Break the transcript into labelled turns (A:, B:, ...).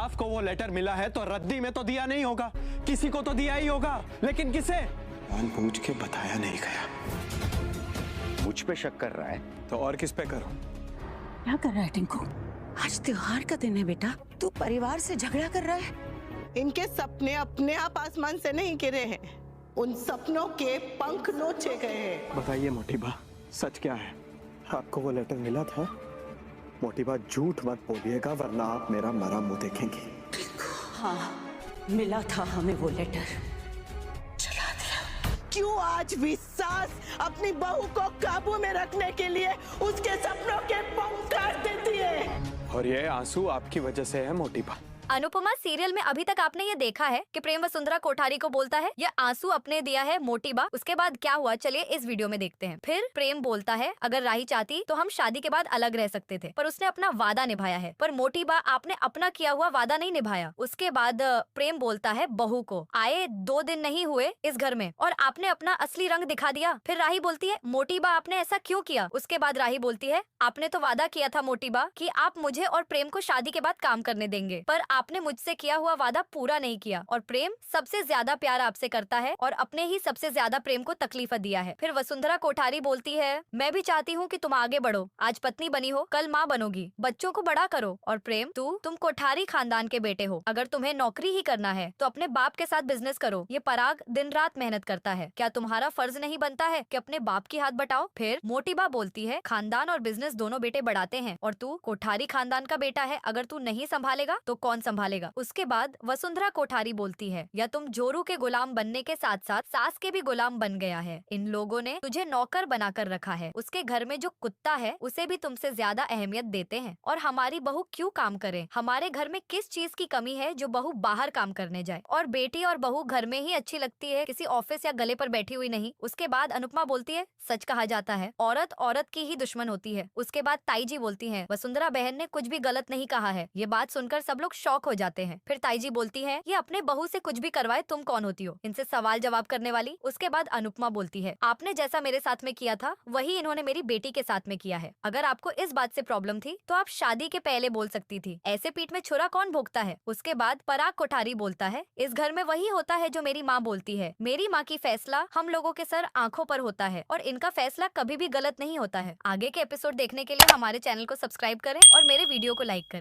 A: आपको को वो लेटर मिला है तो रद्दी में तो दिया नहीं होगा, किसी को तो दिया ही होगा, लेकिन किसे? जानबूझ के बताया नहीं गया।
B: मुझ पे शक कर रहा है
A: तो और किस पे करूं?
C: क्या कर रहा है टिंकू? आज त्योहार का दिन है बेटा, तू परिवार से झगड़ा कर रहा है।
D: इनके सपने अपने आप आसमान से नहीं गिरे हैं, उन सपनों के पंख नोचे गए हैं।
A: बताइए मोटी बा, सच क्या है? आपको वो लेटर मिला था? मोटी बा, झूठ मत बोलिएगा वरना आप मेरा मरा मुंह देखेंगी।
C: हाँ, मिला था हमें वो लेटर, चला दिया।
D: क्यों आज भी सास अपनी बहू को काबू में रखने के लिए उसके सपनों के पंख काट देती है?
A: और ये आंसू आपकी वजह से है मोटी बा।
E: अनुपमा सीरियल में अभी तक आपने ये देखा है कि प्रेम वसुंधरा कोठारी को बोलता है ये आंसू अपने दिया है मोटी बा। उसके बाद क्या हुआ चलिए इस वीडियो में देखते हैं। फिर प्रेम बोलता है अगर राही चाहती तो हम शादी के बाद अलग रह सकते थे, पर उसने अपना वादा निभाया है। पर मोटी बा आपने अपना किया हुआ वादा नहीं निभाया। उसके बाद प्रेम बोलता है बहू को आए 2 दिन नहीं हुए इस घर में और आपने अपना असली रंग दिखा दिया। फिर राही बोलती है मोटी बा आपने ऐसा क्यों किया? उसके बाद राही बोलती है आपने तो वादा किया था मोटी बा कि आप मुझे और प्रेम को शादी के बाद काम करने देंगे, पर आपने मुझसे किया हुआ वादा पूरा नहीं किया और प्रेम सबसे ज्यादा प्यार आपसे करता है और अपने ही सबसे ज्यादा प्रेम को तकलीफ दिया है। फिर वसुंधरा कोठारी बोलती है मैं भी चाहती हूँ कि तुम आगे बढ़ो, आज पत्नी बनी हो कल माँ बनोगी, बच्चों को बड़ा करो। और प्रेम तुम कोठारी खानदान के बेटे हो, अगर तुम्हें नौकरी ही करना है तो अपने बाप के साथ बिजनेस करो। ये पराग दिन रात मेहनत करता है, क्या तुम्हारा फर्ज नहीं बनता है कि अपने बाप की हाथ बटाओ? फिर मोटी बा बोलती है खानदान और बिजनेस दोनों बेटे बढ़ाते हैं और तू कोठारी खानदान का बेटा है, अगर तू नहीं संभालेगा तो कौन संभालेगा? उसके बाद वसुंधरा कोठारी बोलती है या तुम जोरू के गुलाम बनने के साथ साथ सास के भी गुलाम बन गया है। इन लोगों ने तुझे नौकर बनाकर रखा है, उसके घर में जो कुत्ता है उसे भी तुमसे ज्यादा अहमियत देते हैं। और हमारी बहू क्यों काम करे? हमारे घर में किस चीज की कमी है जो बहू बाहर काम करने जाए? और बेटी और बहू घर में ही अच्छी लगती है, किसी ऑफिस या गले पर बैठी हुई नहीं। उसके बाद अनुपमा बोलती है सच कहा जाता है औरत औरत की ही दुश्मन होती है। उसके बाद ताई जी बोलती है वसुंधरा बहन ने कुछ भी गलत नहीं कहा है। ये बात सुनकर सब लोग शॉक हो जाते हैं। फिर ताई जी बोलती है ये अपने बहू से कुछ भी करवाए तुम कौन होती हो इनसे सवाल जवाब करने वाली? उसके बाद अनुपमा बोलती है आपने जैसा मेरे साथ में किया था वही इन्होंने मेरी बेटी के साथ में किया है। अगर आपको इस बात से प्रॉब्लम थी तो आप शादी के पहले बोल सकती थी, ऐसे पीठ में छुरा कौन भोगता है? उसके बाद पराग कोठारी बोलता है इस घर में वही होता है जो मेरी माँ बोलती है। मेरी माँ की फैसला हम लोगों के सर आंखों पर होता है और इनका फैसला कभी भी गलत नहीं होता है। आगे के एपिसोड देखने के लिए हमारे चैनल को सब्सक्राइब करें और मेरे वीडियो को लाइक करें।